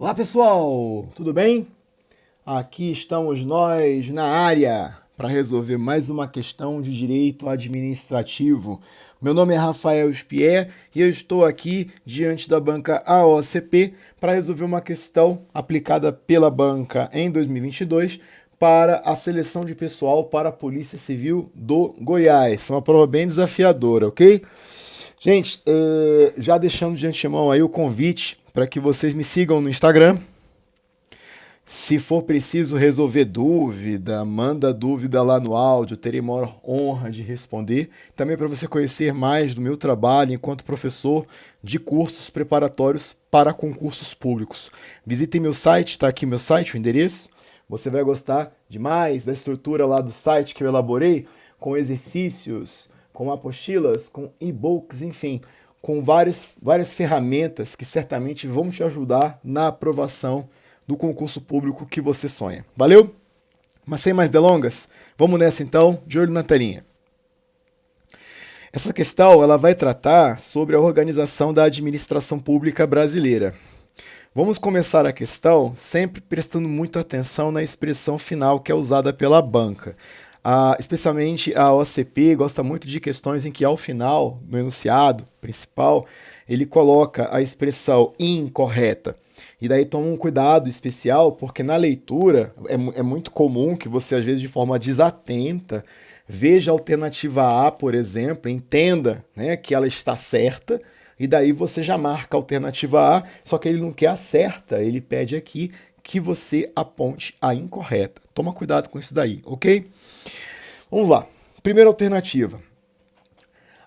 Olá pessoal, tudo bem? Aqui estamos nós na área para resolver mais uma questão de direito administrativo. Meu nome é Rafael Spier e eu estou aqui diante da banca AOCP para resolver uma questão aplicada pela banca em 2022 para a seleção de pessoal para a Polícia Civil do Goiás. Uma prova bem desafiadora, ok? Gente, já deixando de antemão aí o convite para que vocês me sigam no Instagram. Se for preciso resolver dúvida, manda dúvida lá no áudio, terei maior honra de responder. Também para você conhecer mais do meu trabalho enquanto professor de cursos preparatórios para concursos públicos. Visitem meu site, está aqui meu site, o endereço. Você vai gostar demais da estrutura lá do site que eu elaborei, com exercícios, com apostilas, com e-books, enfim, com várias ferramentas que certamente vão te ajudar na aprovação do concurso público que você sonha. Valeu? Mas sem mais delongas, vamos nessa então, de olho na telinha. Essa questão ela vai tratar sobre a organização da administração pública brasileira. Vamos começar a questão sempre prestando muita atenção na expressão final que é usada pela banca. Especialmente a OCP gosta muito de questões em que ao final, no enunciado principal, ele coloca a expressão incorreta. E daí toma um cuidado especial, porque na leitura é muito comum que você, às vezes, de forma desatenta, veja a alternativa A, por exemplo, entenda, né, que ela está certa, e daí você já marca a alternativa A, só que ele não quer a certa, ele pede aqui que você aponte a incorreta. Toma cuidado com isso daí, ok? Vamos lá. Primeira alternativa.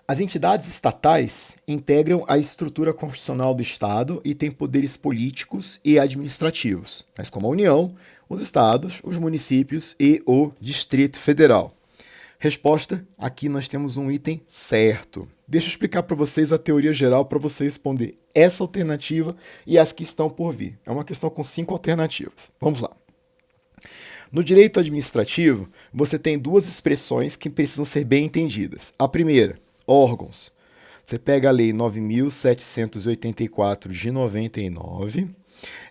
As entidades estatais integram a estrutura constitucional do Estado e têm poderes políticos e administrativos, tais como a União, os estados, os municípios e o Distrito Federal. Resposta: aqui nós temos um item certo. Deixa eu explicar para vocês a teoria geral para você responder essa alternativa e as que estão por vir. É uma questão com 5 alternativas. Vamos lá. No direito administrativo, você tem duas expressões que precisam ser bem entendidas. A primeira, órgãos. Você pega a Lei 9.784 de 99,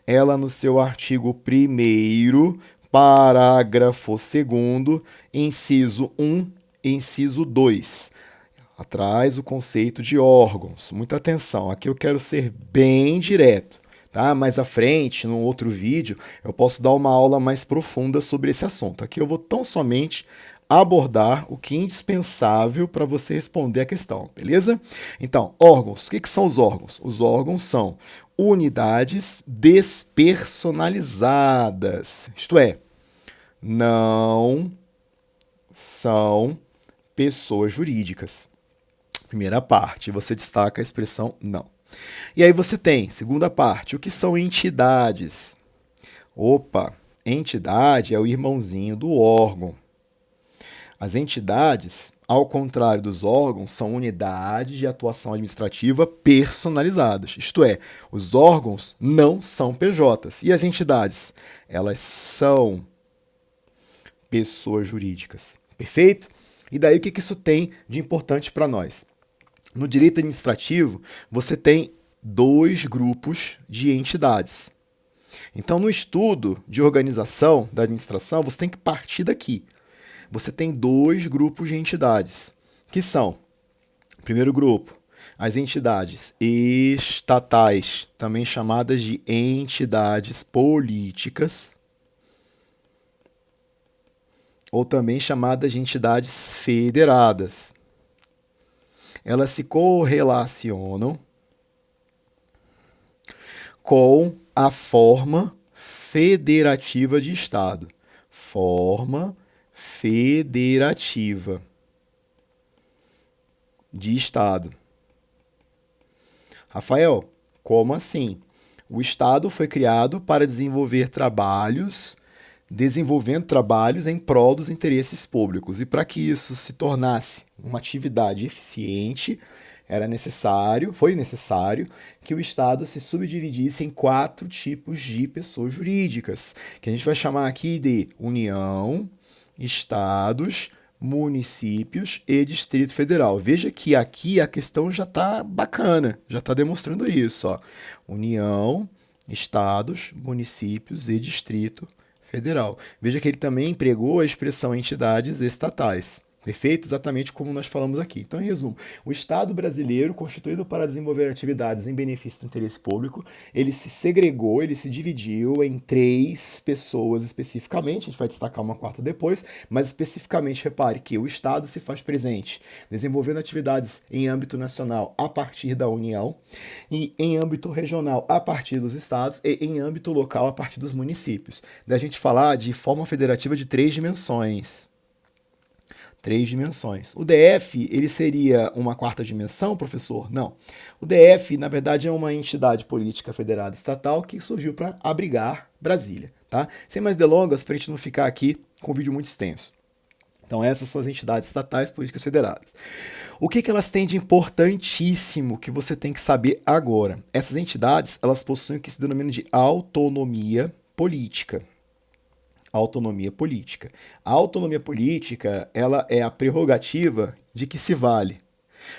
ela no seu artigo 1º, parágrafo 2º, inciso 1 e inciso 2. Traz o conceito de órgãos. Muita atenção, aqui eu quero ser bem direto. Tá? Mais à frente, num outro vídeo, eu posso dar uma aula mais profunda sobre esse assunto. Aqui eu vou tão somente abordar o que é indispensável para você responder a questão, beleza? Então, órgãos. O que são os órgãos? Os órgãos são unidades despersonalizadas, isto é, não são pessoas jurídicas. Primeira parte, você destaca a expressão não. E aí você tem, segunda parte, o que são entidades? Opa, entidade é o irmãozinho do órgão. As entidades, ao contrário dos órgãos, são unidades de atuação administrativa personalizadas. Isto é, os órgãos não são PJs. E as entidades? Elas são pessoas jurídicas. Perfeito? E daí o que isso tem de importante para nós? No direito administrativo, você tem 2 grupos de entidades. Então, no estudo de organização da administração, você tem que partir daqui. Você tem 2 grupos de entidades, que são, primeiro grupo, as entidades estatais, também chamadas de entidades políticas, ou também chamadas de entidades federadas. Elas se correlacionam com a forma federativa de Estado. Forma federativa de Estado. Rafael, como assim? O Estado foi criado para desenvolvendo trabalhos em prol dos interesses públicos. E para que isso se tornasse uma atividade eficiente, foi necessário que o Estado se subdividisse em 4 tipos de pessoas jurídicas, que a gente vai chamar aqui de União, Estados, municípios e Distrito Federal. Veja que aqui a questão já está bacana, já está demonstrando isso. Ó. União, estados, municípios e Distrito Federal. Veja que ele também empregou a expressão entidades estatais. Perfeito? Exatamente como nós falamos aqui. Então, em resumo, o Estado brasileiro, constituído para desenvolver atividades em benefício do interesse público, ele se segregou, ele se dividiu em três pessoas especificamente, a gente vai destacar uma quarta depois, mas especificamente repare que o Estado se faz presente, desenvolvendo atividades em âmbito nacional a partir da União, e em âmbito regional a partir dos estados e em âmbito local a partir dos municípios. Da gente falar de forma federativa de três dimensões. Três dimensões. O DF, ele seria uma quarta dimensão, professor? Não. O DF, na verdade, é uma entidade política federada estatal que surgiu para abrigar Brasília, tá? Sem mais delongas, para a gente não ficar aqui com um vídeo muito extenso. Então, essas são as entidades estatais políticas federadas. O que elas têm de importantíssimo que você tem que saber agora? Essas entidades, elas possuem o que se denomina de autonomia política. Autonomia política. A autonomia política, ela é a prerrogativa de que se vale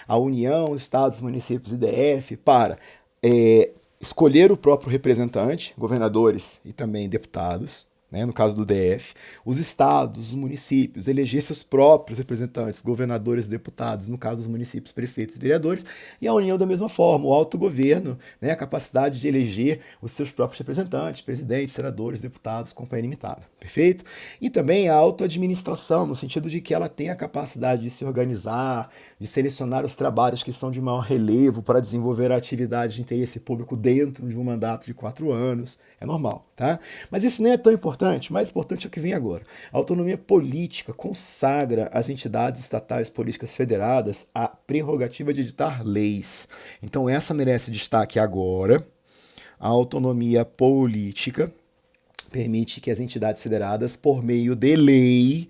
a União, os estados, municípios e DF para escolher o próprio representante, governadores e também deputados, né, no caso do DF, os estados, os municípios, eleger seus próprios representantes, governadores e deputados, no caso dos municípios, prefeitos e vereadores, e a União da mesma forma, o autogoverno, né, a capacidade de eleger os seus próprios representantes, presidentes, senadores, deputados, companhia limitada, perfeito? E também a autoadministração, no sentido de que ela tem a capacidade de se organizar, de selecionar os trabalhos que são de maior relevo para desenvolver a atividade de interesse público dentro de um mandato de 4 anos, é normal, tá? Mas isso nem é tão importante, mais importante é o que vem agora. A autonomia política consagra às entidades estatais políticas federadas a prerrogativa de editar leis. Então essa merece destaque agora. A autonomia política permite que as entidades federadas, por meio de lei,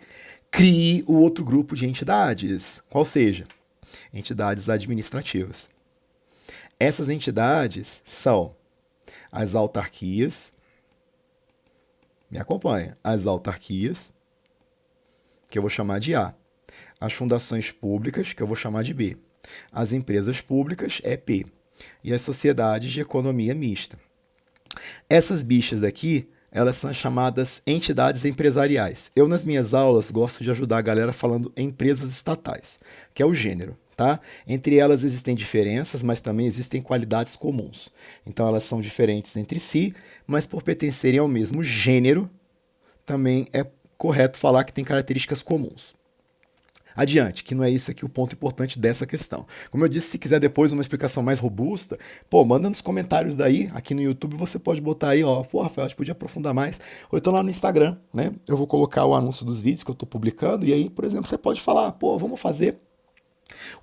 criem o outro grupo de entidades, qual seja, entidades administrativas. Essas entidades são as autarquias, me acompanha, as autarquias, que eu vou chamar de A, as fundações públicas, que eu vou chamar de B, as empresas públicas é P, e as sociedades de economia mista. Essas bichas daqui, elas são chamadas entidades empresariais. Eu, nas minhas aulas, gosto de ajudar a galera falando empresas estatais, que é o gênero. Tá? Entre elas existem diferenças, mas também existem qualidades comuns. Então elas são diferentes entre si, mas por pertencerem ao mesmo gênero, também é correto falar que tem características comuns. Adiante, que não é isso aqui o ponto importante dessa questão. Como eu disse, se quiser depois uma explicação mais robusta, manda nos comentários daí, aqui no YouTube você pode botar aí, Rafael, a gente podia aprofundar mais, ou então lá no Instagram, né? Eu vou colocar o anúncio dos vídeos que eu estou publicando, e aí, por exemplo, você pode falar, vamos fazer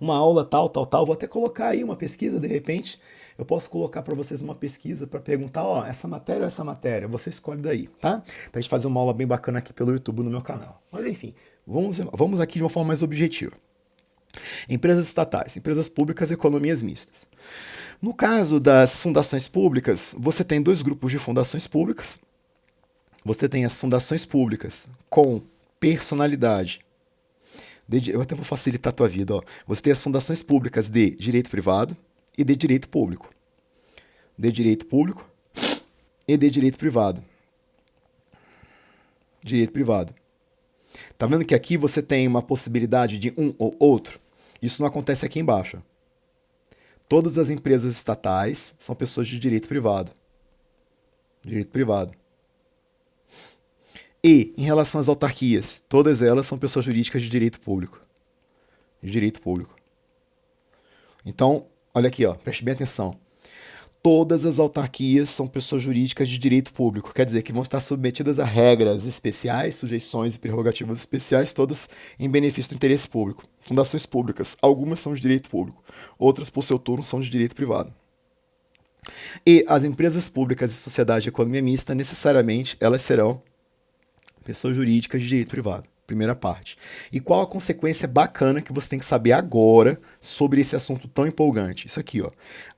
uma aula tal, vou até colocar aí uma pesquisa, de repente, eu posso colocar para vocês uma pesquisa para perguntar, essa matéria ou essa matéria, você escolhe daí, tá? Pra gente fazer uma aula bem bacana aqui pelo YouTube no meu canal. Mas enfim, vamos aqui de uma forma mais objetiva. Empresas estatais, empresas públicas, economias mistas. No caso das fundações públicas, você tem dois grupos de fundações públicas. Você tem as fundações públicas com personalidade. Eu até vou facilitar a tua vida. Você tem as fundações públicas de direito privado e de direito público. De direito público e de direito privado. Direito privado. Tá vendo que aqui você tem uma possibilidade de um ou outro? Isso não acontece aqui embaixo. Todas as empresas estatais são pessoas de direito privado. Direito privado. E, em relação às autarquias, todas elas são pessoas jurídicas de direito público. De direito público. Então, olha aqui, preste bem atenção. Todas as autarquias são pessoas jurídicas de direito público. Quer dizer que vão estar submetidas a regras especiais, sujeições e prerrogativas especiais, todas em benefício do interesse público. Fundações públicas, algumas são de direito público, outras, por seu turno, são de direito privado. E as empresas públicas e sociedade de economia mista, necessariamente, elas serão pessoas jurídicas de direito privado. Primeira parte. E qual a consequência bacana que você tem que saber agora sobre esse assunto tão empolgante? Isso aqui,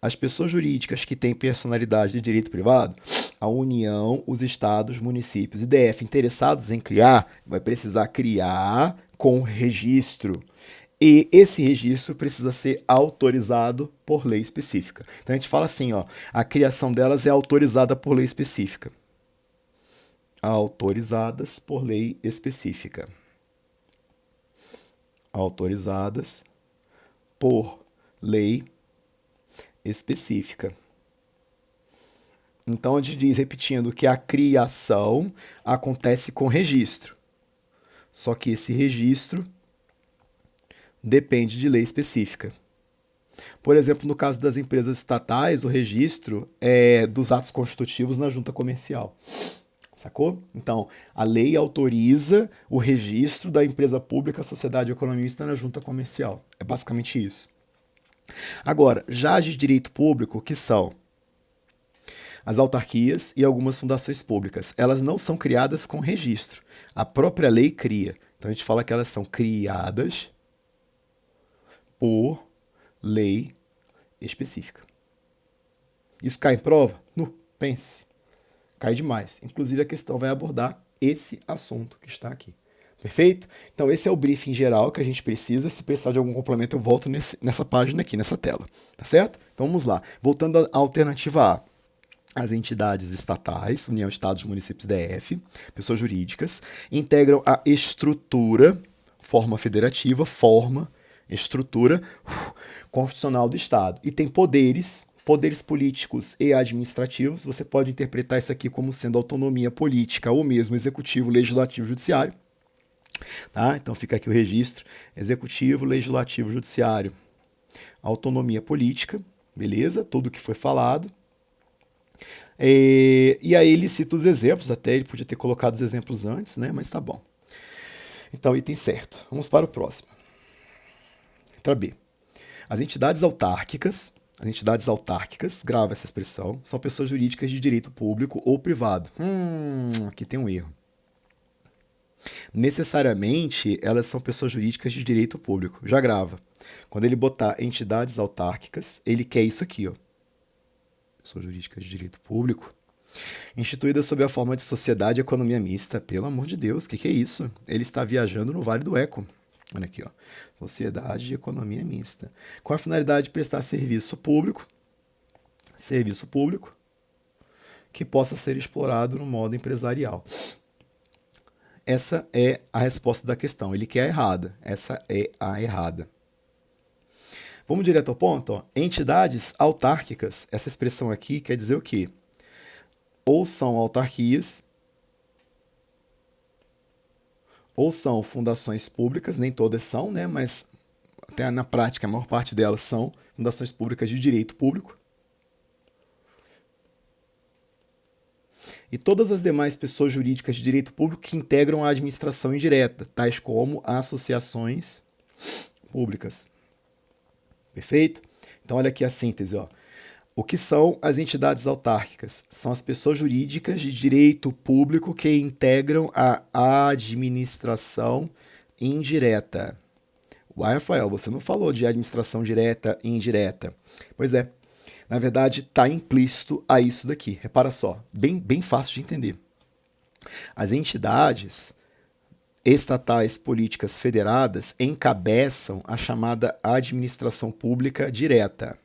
As pessoas jurídicas que têm personalidade de direito privado, a União, os estados, municípios e DF interessados em criar, vai precisar criar com registro E esse registro precisa ser autorizado por lei específica. Então a gente fala assim, ó, a criação delas é autorizada por lei específica. Autorizadas por lei específica. Autorizadas por lei específica. Então a gente diz, repetindo, que a criação acontece com registro. Só que esse registro depende de lei específica. Por exemplo, no caso das empresas estatais, o registro é dos atos constitutivos na junta comercial. Sacou? Então, a lei autoriza o registro da empresa pública, sociedade economista na junta comercial. É basicamente isso. Agora, já de direito público, que são as autarquias e algumas fundações públicas, elas não são criadas com registro. A própria lei cria. Então a gente fala que elas são criadas por lei específica. Isso cai em prova? Pense. Cai demais. Inclusive a questão vai abordar esse assunto que está aqui. Perfeito? Então esse é o briefing geral que a gente precisa. Se precisar de algum complemento, eu volto nessa página aqui, nessa tela. Tá certo? Então vamos lá. Voltando à alternativa A. As entidades estatais, União, Estados, Municípios, DF, pessoas jurídicas, integram a estrutura, estrutura constitucional do Estado. E tem poderes políticos e administrativos. Você pode interpretar isso aqui como sendo autonomia política ou mesmo executivo, legislativo, judiciário. Tá? Então fica aqui o registro: executivo, legislativo, judiciário. Autonomia política, beleza? Tudo que foi falado. E aí ele cita os exemplos, até ele podia ter colocado os exemplos antes, né? Mas tá bom. Então, item certo. Vamos para o próximo. Letra B. As entidades autárquicas, grava essa expressão, são pessoas jurídicas de direito público ou privado. Aqui tem um erro. Necessariamente, elas são pessoas jurídicas de direito público. Já grava. Quando ele botar entidades autárquicas, ele quer isso aqui, ó. Pessoa jurídica de direito público, instituída sob a forma de sociedade e economia mista. Pelo amor de Deus, o que é isso? Ele está viajando no Vale do Eco. Olha aqui, ó. Sociedade de economia mista. Com a finalidade de prestar serviço público que possa ser explorado no modo empresarial. Essa é a resposta da questão. Ele quer a errada. Essa é a errada. Vamos direto ao ponto? Ó. Entidades autárquicas, essa expressão aqui quer dizer o quê? Ou são autarquias, ou são fundações públicas, nem todas são, né? Mas até na prática a maior parte delas são fundações públicas de direito público. E todas as demais pessoas jurídicas de direito público que integram a administração indireta, tais como associações públicas. Perfeito? Então, olha aqui a síntese. Ó. O que são as entidades autárquicas? São as pessoas jurídicas de direito público que integram a administração indireta. Uai, Rafael, você não falou de administração direta e indireta. Pois é. Na verdade, está implícito a isso daqui. Repara só, bem fácil de entender. As entidades estatais políticas federadas encabeçam a chamada administração pública direta.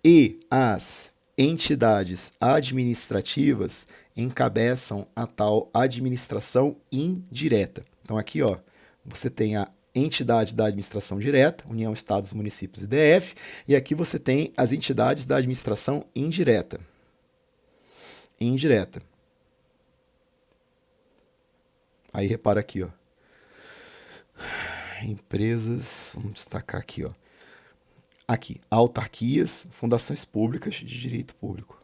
E as entidades administrativas encabeçam a tal administração indireta. Então aqui, ó, você tem a entidade da administração direta, União, Estados, Municípios e DF, e aqui você tem as entidades da administração indireta. Aí repara aqui, ó. Empresas, vamos destacar aqui, ó. Aqui, autarquias, fundações públicas de direito público.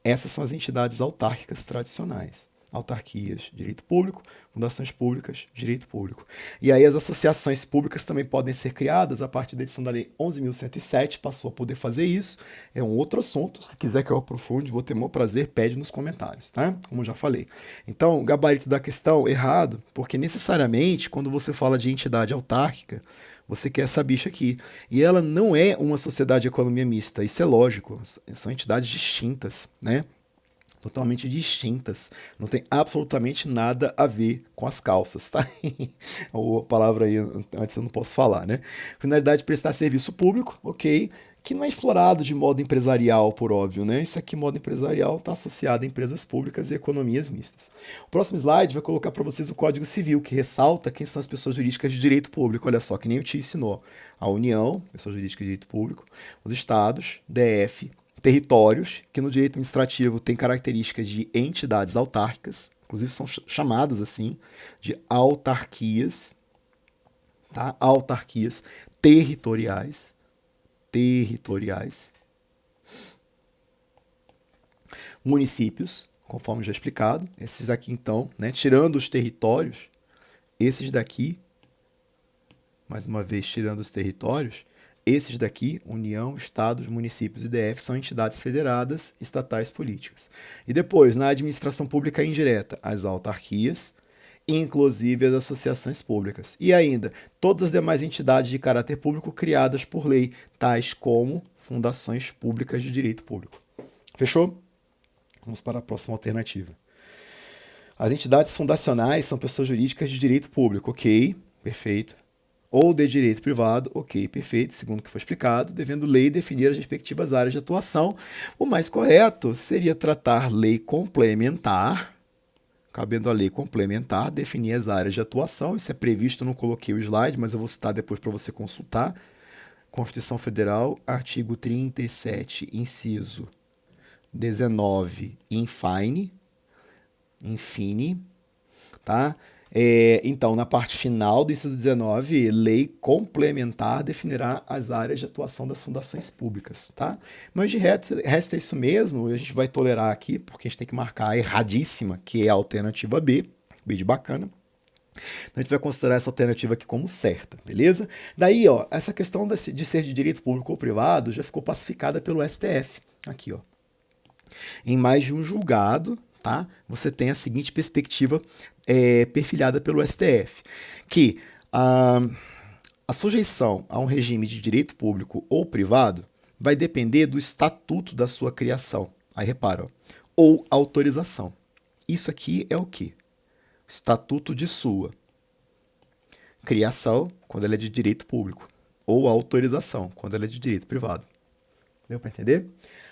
Essas são as entidades autárquicas tradicionais. Autarquias, direito público, fundações públicas, direito público. E aí as associações públicas também podem ser criadas a partir da edição da Lei 11.107, passou a poder fazer isso. É um outro assunto, se quiser que eu aprofunde, vou ter o maior prazer, pede nos comentários, tá? Como já falei. Então, o gabarito da questão, errado, porque necessariamente, quando você fala de entidade autárquica, você quer essa bicha aqui. E ela não é uma sociedade de economia mista, isso é lógico, são entidades distintas, né? totalmente distintas. Não tem absolutamente nada a ver com as calças, tá? Ou a palavra aí, antes eu não posso falar, né? Finalidade de prestar serviço público, ok, que não é explorado de modo empresarial, por óbvio, né? Isso aqui, modo empresarial, está associado a empresas públicas e economias mistas. O próximo slide vai colocar para vocês o Código Civil, que ressalta quem são as pessoas jurídicas de direito público. Olha só, que nem eu te ensinou. A União, pessoa jurídica de direito público, os estados, DF, territórios, que no direito administrativo tem características de entidades autárquicas, inclusive são chamadas assim de autarquias, tá? Autarquias territoriais, municípios, conforme já explicado, esses daqui então, né, tirando os territórios, esses daqui, mais uma vez tirando os territórios, esses daqui, União, Estados, Municípios e DF, são entidades federadas, estatais políticas. E depois, na administração pública indireta, as autarquias, inclusive as associações públicas. E ainda, todas as demais entidades de caráter público criadas por lei, tais como fundações públicas de direito público. Fechou? Vamos para a próxima alternativa. As entidades fundacionais são pessoas jurídicas de direito público, ok, perfeito. Ou de direito privado, ok, perfeito, segundo o que foi explicado, devendo lei definir as respectivas áreas de atuação. O mais correto seria tratar lei complementar, cabendo a lei complementar, definir as áreas de atuação. Isso é previsto, não coloquei o slide, mas eu vou citar depois para você consultar. Constituição Federal, artigo 37, inciso 19, infine, tá? Então, na parte final do inciso 19, lei complementar definirá as áreas de atuação das fundações públicas, tá? Mas de resto é isso mesmo, a gente vai tolerar aqui, porque a gente tem que marcar a erradíssima, que é a alternativa B, B de bacana. Então a gente vai considerar essa alternativa aqui como certa, beleza? Daí, ó, essa questão de ser de direito público ou privado já ficou pacificada pelo STF, aqui, ó. Em mais de um julgado, tá? Você tem a seguinte perspectiva perfilhada pelo STF, que a sujeição a um regime de direito público ou privado vai depender do estatuto da sua criação. Aí repara, ó, ou autorização. Isso aqui é o quê? Estatuto de sua criação, quando ela é de direito público, ou autorização, quando ela é de direito privado. Deu para entender?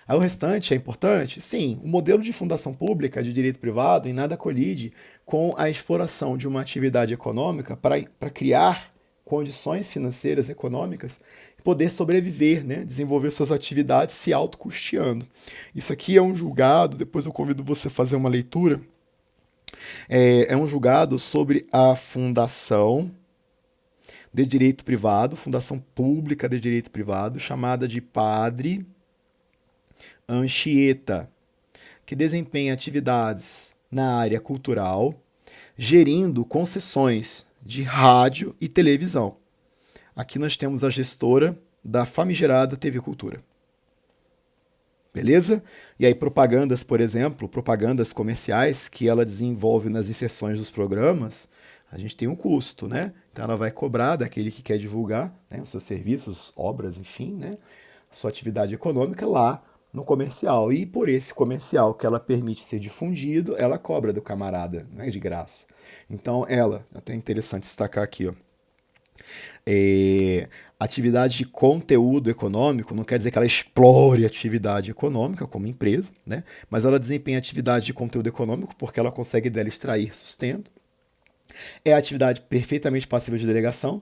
Aí o restante é importante? Sim, o modelo de fundação pública de direito privado em nada colide com a exploração de uma atividade econômica para criar condições financeiras econômicas e poder sobreviver, né? Desenvolver suas atividades se autocusteando. Isso aqui é um julgado, depois eu convido você a fazer uma leitura, é um julgado sobre a fundação de direito privado, fundação pública de direito privado, chamada de Padre Anchieta, que desempenha atividades na área cultural, gerindo concessões de rádio e televisão. Aqui nós temos a gestora da famigerada TV Cultura. Beleza? E aí propagandas, por exemplo, propagandas comerciais que ela desenvolve nas inserções dos programas, a gente tem um custo, né? Então ela vai cobrar daquele que quer divulgar, né, os seus serviços, obras, enfim, né, a sua atividade econômica lá no comercial. E por esse comercial que ela permite ser difundido, ela cobra do camarada, né, de graça. Então ela, até interessante destacar aqui, ó, atividade de conteúdo econômico não quer dizer que ela explore atividade econômica como empresa, né? Mas ela desempenha atividade de conteúdo econômico porque ela consegue dela extrair sustento. É atividade perfeitamente passível de delegação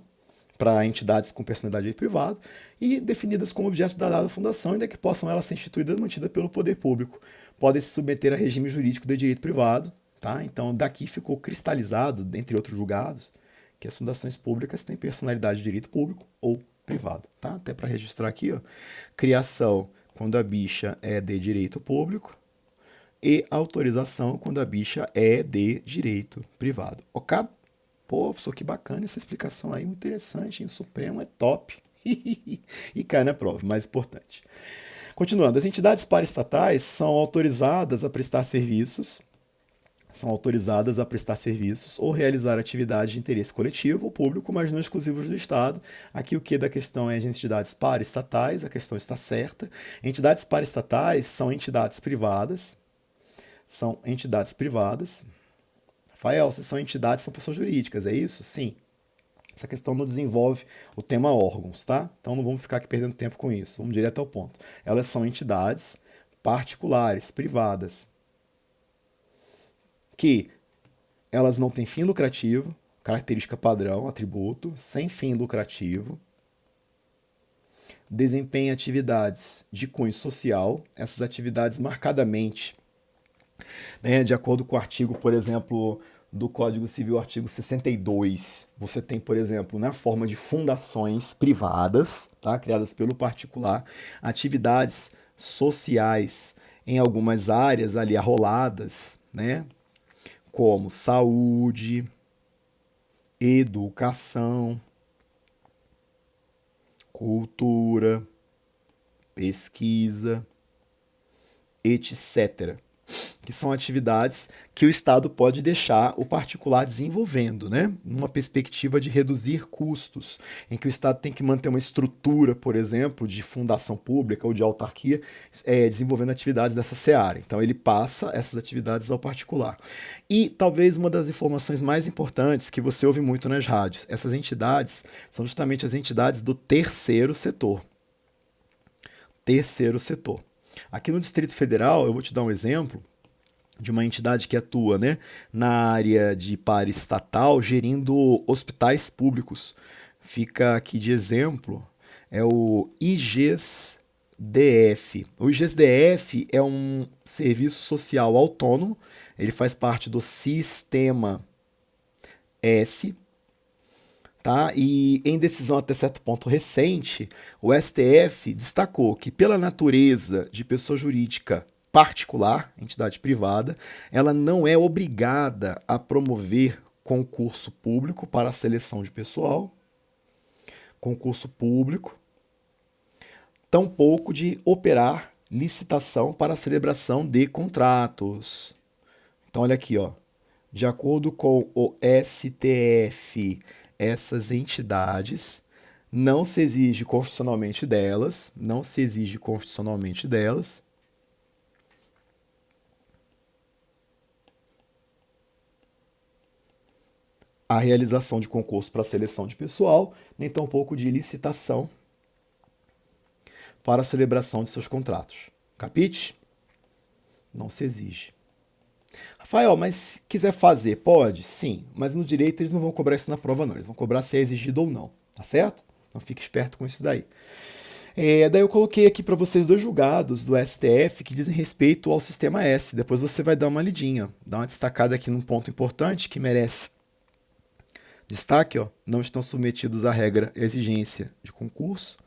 para entidades com personalidade privada e definidas como objeto da dada fundação, ainda que possam elas ser instituídas e mantidas pelo poder público. Podem se submeter a regime jurídico de direito privado, tá? Então daqui ficou cristalizado, dentre outros julgados, que as fundações públicas têm personalidade de direito público ou privado, tá? Até para registrar aqui, ó, criação quando a bicha é de direito público e autorização quando a bicha é de direito privado, ok? Pô, professor, que bacana essa explicação aí, muito interessante, hein? O Supremo é top. E cai na prova, mais importante. Continuando, as entidades paraestatais são autorizadas a prestar serviços ou realizar atividades de interesse coletivo ou público, mas não exclusivos do Estado. Aqui o que da questão é de entidades paraestatais, a questão está certa. Entidades paraestatais são entidades privadas, são entidades privadas. Rafael, se são entidades, são pessoas jurídicas, é isso? Sim. Essa questão não desenvolve o tema órgãos, tá? Então não vamos ficar aqui perdendo tempo com isso. Vamos direto ao ponto. Elas são entidades particulares, privadas, que elas não têm fim lucrativo, característica padrão, atributo, sem fim lucrativo, desempenham atividades de cunho social, essas atividades marcadamente, né, de acordo com o artigo, por exemplo, do Código Civil, artigo 62, você tem, por exemplo, na forma de fundações privadas, tá, criadas pelo particular, atividades sociais em algumas áreas ali arroladas, né, como saúde, educação, cultura, pesquisa, etc. Que são atividades que o Estado pode deixar o particular desenvolvendo, né? Numa perspectiva de reduzir custos, em que o Estado tem que manter uma estrutura, por exemplo, de fundação pública ou de autarquia, desenvolvendo atividades dessa seara. Então ele passa essas atividades ao particular. E talvez uma das informações mais importantes que você ouve muito nas rádios, essas entidades são justamente as entidades do terceiro setor. Terceiro setor. Aqui no Distrito Federal, eu vou te dar um exemplo de uma entidade que atua, né, na área de paraestatal, gerindo hospitais públicos. Fica aqui de exemplo, é o IGESDF. O IGESDF é um serviço social autônomo, ele faz parte do Sistema S, tá? E em decisão até certo ponto recente, o STF destacou que, pela natureza de pessoa jurídica particular, entidade privada, ela não é obrigada a promover concurso público para a seleção de pessoal, concurso público, tampouco de operar licitação para a celebração de contratos. Então, olha aqui, ó. De acordo com o STF, essas entidades não se exige constitucionalmente delas, a realização de concurso para seleção de pessoal, nem tampouco de licitação para a celebração de seus contratos. Capite? Não se exige. Rafael, mas se quiser fazer, pode? Sim, mas no direito eles não vão cobrar isso na prova, não. Eles vão cobrar se é exigido ou não, tá certo? Então fique esperto com isso daí. Daí eu coloquei aqui para vocês dois julgados do STF que dizem respeito ao sistema S. Depois você vai dar uma lidinha, dá uma destacada aqui num ponto importante que merece destaque, ó. Não estão submetidos à regra e exigência de concurso,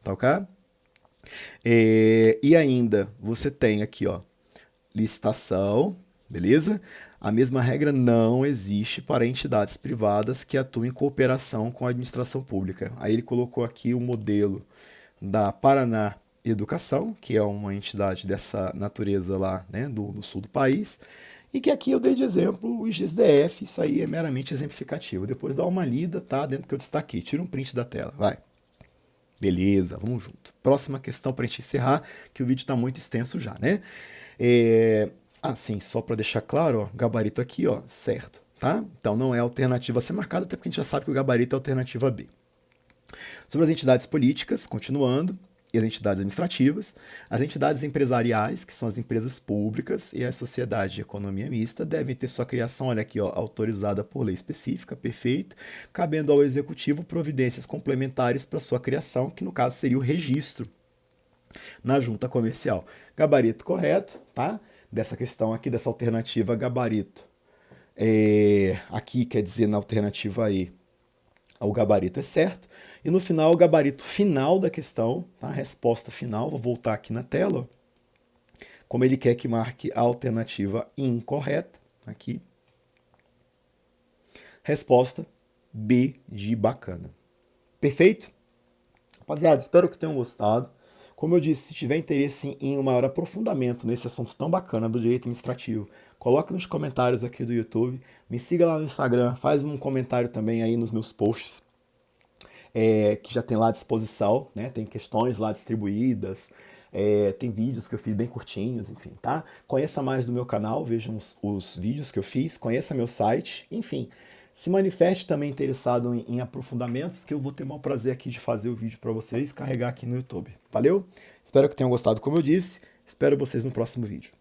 tá ok? E ainda você tem aqui, ó, licitação, beleza? A mesma regra não existe para entidades privadas que atuam em cooperação com a administração pública. Aí ele colocou aqui o modelo da Paraná Educação, que é uma entidade dessa natureza lá, né, do sul do país, e que aqui eu dei de exemplo o IGESDF, isso aí é meramente exemplificativo. Depois dá uma lida, tá? Dentro do que eu destaquei. Tira um print da tela, vai. Beleza, vamos junto. Próxima questão para a gente encerrar, que o vídeo está muito extenso já, né? Sim, só para deixar claro, ó, gabarito aqui, ó, certo, tá? Então não é alternativa a ser marcada, até porque a gente já sabe que o gabarito é alternativa B. Sobre as entidades políticas, continuando, e as entidades administrativas, as entidades empresariais, que são as empresas públicas, e a sociedade de economia mista, devem ter sua criação, olha aqui, ó, autorizada por lei específica, perfeito, cabendo ao executivo providências complementares para sua criação, que no caso seria o registro na junta comercial. Gabarito correto, tá? Dessa questão aqui, dessa alternativa gabarito. Aqui quer dizer na alternativa E, o gabarito é certo. E no final, o gabarito final da questão, tá? A resposta final, vou voltar aqui na tela, como ele quer que marque a alternativa incorreta, aqui. Resposta B de bacana. Perfeito? Rapaziada, espero que tenham gostado. Como eu disse, se tiver interesse em um maior aprofundamento nesse assunto tão bacana do direito administrativo, coloque nos comentários aqui do YouTube, me siga lá no Instagram, faz um comentário também aí nos meus posts, que já tem lá à disposição, né? Tem questões lá distribuídas, Tem vídeos que eu fiz bem curtinhos, enfim, tá? Conheça mais do meu canal, vejam os vídeos que eu fiz, conheça meu site, enfim. Se manifeste também interessado em aprofundamentos, que eu vou ter o maior prazer aqui de fazer o vídeo para vocês, carregar aqui no YouTube. Valeu? Espero que tenham gostado, como eu disse. Espero vocês no próximo vídeo.